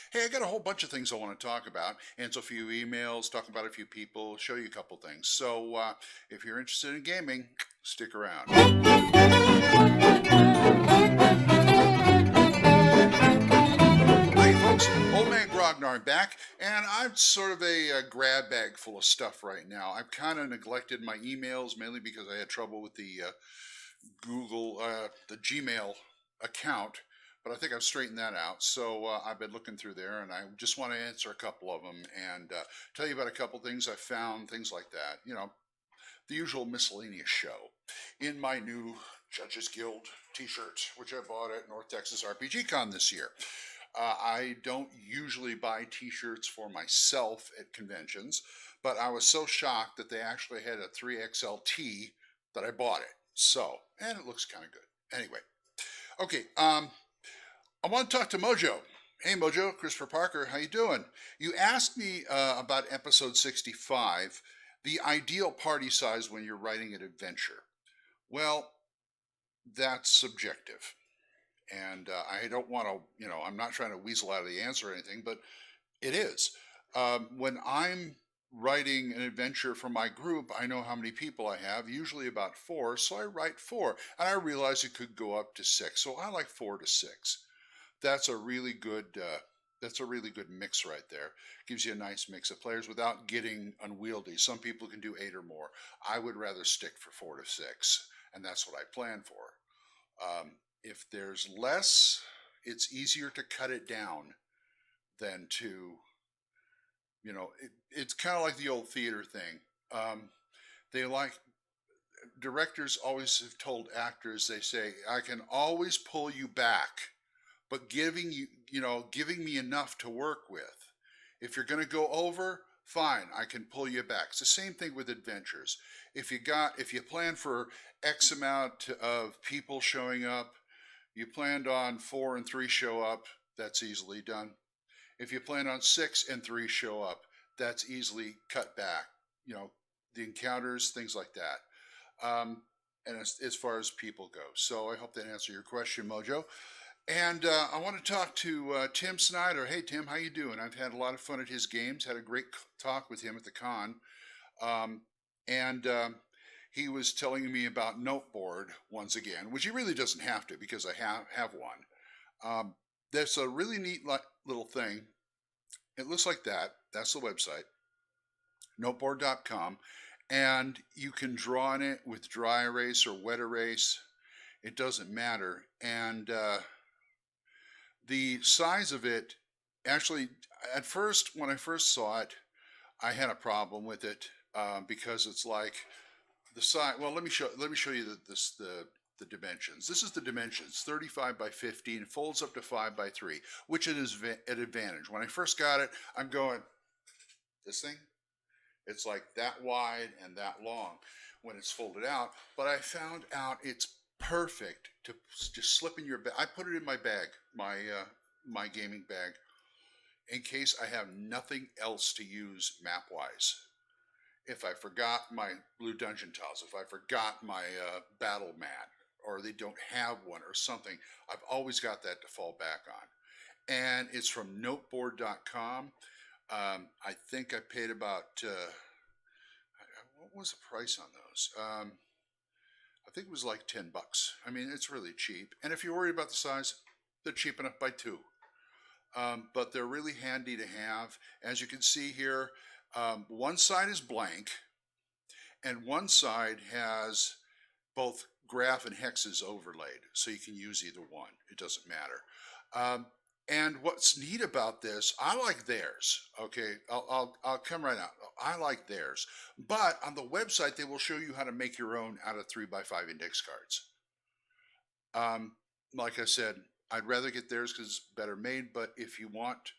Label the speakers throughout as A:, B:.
A: Hey, I got a whole bunch of things I want to talk about. Answer a few emails, talk about a few people, show you a couple things. So if you're interested in gaming, stick around. Hey, folks, old man Grognard back, and I'm sort of a grab bag full of stuff right now. I've kind of neglected my emails mainly because I had trouble with the the Gmail account, but I think I've straightened that out. So I've been looking through there, and I just want to answer a couple of them and tell you about a couple things I found, things like that. The usual miscellaneous show in my new Judges Guild T-shirt, which I bought at North Texas RPG Con this year. I don't usually buy T-shirts for myself at conventions, but I was so shocked that they actually had a 3XLT that I bought it. So, and it looks kind of good. Anyway, okay. I want to talk to Mojo. Hey, Mojo, Christopher Parker, how you doing? You asked me about episode 65, the ideal party size when you're writing an adventure. Well, that's subjective. And I don't want to, I'm not trying to weasel out of the answer or anything, but it is. When I'm writing an adventure for my group, I know how many people I have, usually about four, so I write four. And I realize it could go up to six, so I like 4 to 6. That's a really good. That's a really good mix right there. Gives you a nice mix of players without getting unwieldy. Some people can do 8 or more. I would rather stick for 4 to 6, and that's what I plan for. If there's less, it's easier to cut it down than to, it's kind of like the old theater thing. They like directors always have told actors, they say, I can always pull you back, but giving me enough to work with. If you're going to go over, fine, I can pull you back. It's the same thing with adventures. If you plan for X amount of people showing up, you planned on 4 and 3 show up, that's easily done. If you plan on 6 and 3 show up, that's easily cut back. The encounters, things like that. And as far as people go. So I hope that answered your question, Mojo. And I want to talk to Tim Snyder. Hey, Tim, how you doing? I've had a lot of fun at his games. Had a great talk with him at the con. Um, and he was telling me about Noteboard once again, which he really doesn't have to because I have one. That's a really neat little thing. It looks like that. That's the website, noteboard.com. And you can draw on it with dry erase or wet erase. It doesn't matter. And the size of it, actually, at first, when I first saw it, I had a problem with it because it's like the size. Well, let me show you the dimensions. This is the dimensions: 35 by 15, folds up to 5 by 3, which is an advantage. When I first got it, I'm going, this thing, it's like that wide and that long when it's folded out. But I found out it's perfect to just slip in your bag. I put it in my bag, my gaming bag, in case I have nothing else to use map wise. If I forgot my blue dungeon tiles, if I forgot my battle mat, or they don't have one or something, I've always got that to fall back on. And it's from noteboard.com. I think I paid about what was the price on those? I think it was like $10. I mean, it's really cheap. And if you're worried about the size, they're cheap enough by 2. But they're really handy to have. As you can see here, one side is blank, and one side has both graph and hexes overlaid, so you can use either one. It doesn't matter. And what's neat about this, I like theirs. Okay, I'll come right out. I like theirs, but on the website they will show you how to make your own out of 3x5 index cards. Like I said, I'd rather get theirs because it's better made. But if you want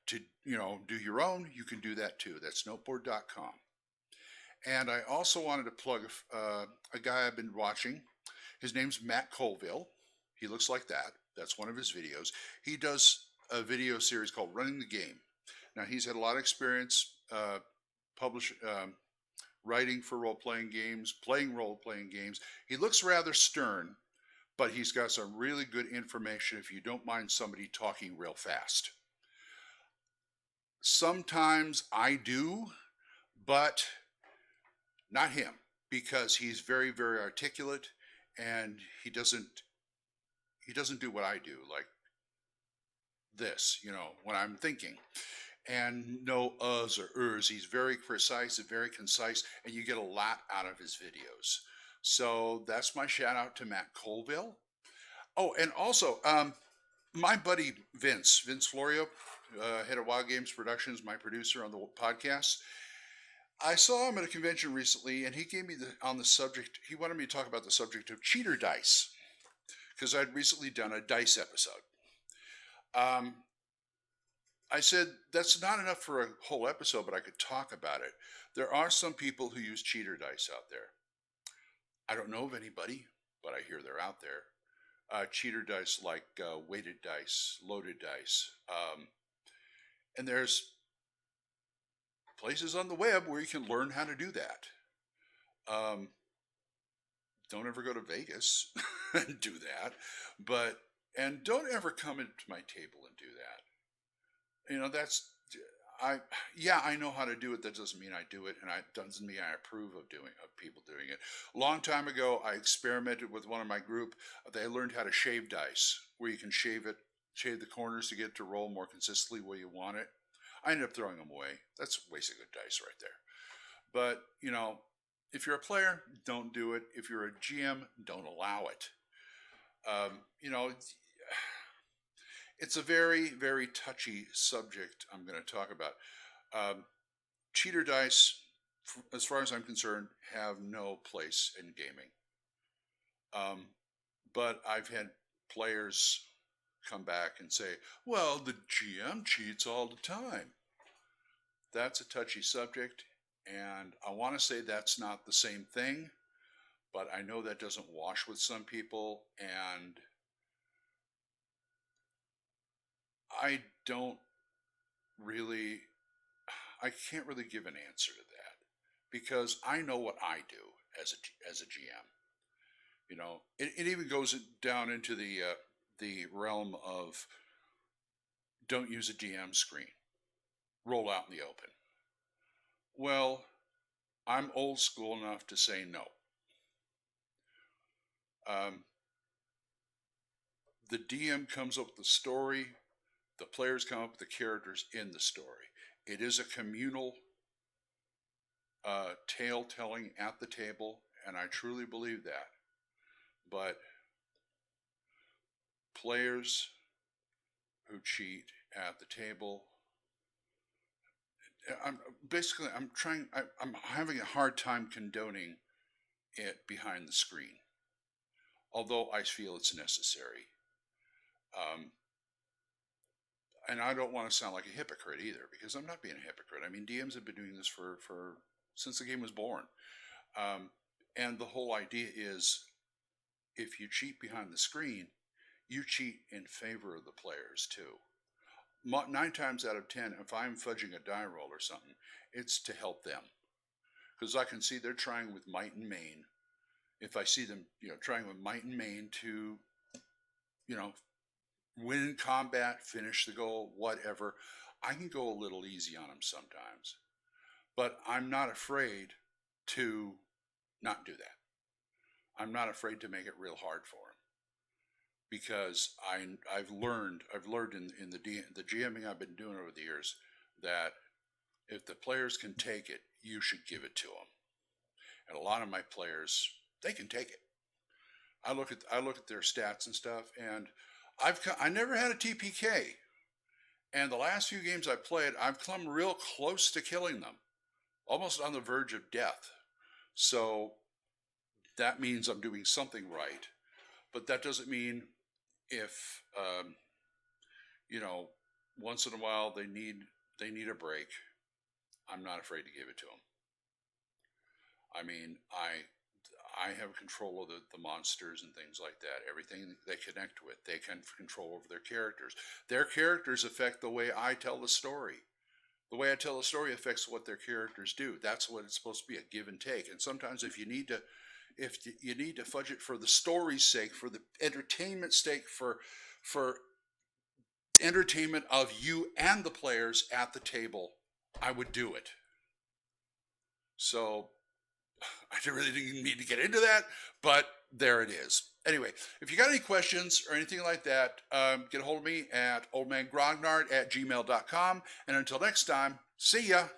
A: to, do your own, you can do that too. That's noteboard.com. And I also wanted to plug a guy I've been watching. His name's Matt Colville. He looks like that. That's one of his videos. He does a video series called Running the Game. Now, he's had a lot of experience writing for role-playing games, playing role-playing games. He looks rather stern, but he's got some really good information if you don't mind somebody talking real fast. Sometimes I do, but not him, because he's very, very articulate, and he doesn't do what I do, like this, when I'm thinking. And no uhs or ers. He's very precise and very concise, and you get a lot out of his videos. So that's my shout out to Matt Colville. Oh, and also, my buddy Vince Florio, head of Wild Games Productions, my producer on the podcast. I saw him at a convention recently, and he gave me on the subject. He wanted me to talk about the subject of cheater dice because I'd recently done a dice episode. Um, I said that's not enough for a whole episode, but I could talk about it. There are some people who use cheater dice out there. I don't know of anybody, but I hear they're out there. Cheater dice like weighted dice, loaded dice. And there's places on the web where you can learn how to do that. Um, don't ever go to Vegas and do that, and don't ever come into my table and do that. That's I know how to do it. That doesn't mean I do it, and it doesn't mean I approve of people doing it. A long time ago, I experimented with one of my group. They learned how to shave dice, where you can shave the corners to get it to roll more consistently where you want it. I ended up throwing them away. That's a waste of good dice right there. But if you're a player, don't do it. If you're a GM, don't allow it. You know, it's a very, very touchy subject I'm going to talk about. Cheater dice, as far as I'm concerned, have no place in gaming. But I've had players come back and say, well, the GM cheats all the time. That's a touchy subject, and I want to say that's not the same thing, but I know that doesn't wash with some people, and I don't really, I can't really give an answer to that because I know what I do as a GM. It even goes down into the realm of don't use a DM screen, roll out in the open. Well, I'm old school enough to say no. The DM comes up with the story, the players come up with the characters in the story. It is a communal tale telling at the table, and I truly believe that. But players who cheat at the table, I'm having a hard time condoning it behind the screen, although I feel it's necessary. And I don't want to sound like a hypocrite either, because I'm not being a hypocrite. I mean, DMs have been doing this for since the game was born. And the whole idea is if you cheat behind the screen, you cheat in favor of the players too. 9 times out of 10, if I'm fudging a die roll or something, it's to help them. Because I can see they're trying with might and main. If I see them, trying with might and main to, win in combat, finish the goal, whatever, I can go a little easy on them sometimes. But I'm not afraid to not do that. I'm not afraid to make it real hard for them, because I've learned in the GMing I've been doing over the years that if the players can take it, you should give it to them. And a lot of my players, they can take it. I look at their stats and stuff, and I never had a TPK, and the last few games I played, I've come real close to killing them, almost on the verge of death. So that means I'm doing something right, but that doesn't mean if once in a while they need a break, I'm not afraid to give it to them. I mean, I have control of the monsters and things like that. Everything they connect with, they can control over their characters. Their characters affect the way I tell the story. The way I tell the story affects what their characters do. That's what it's supposed to be, a give and take. And sometimes if you need to fudge it for the story's sake, for the entertainment sake, for entertainment of you and the players at the table, I would do it. So I really didn't need to get into that, but there it is. Anyway, if you got any questions or anything like that, get a hold of me at oldmangrognard@gmail.com. And until next time, see ya.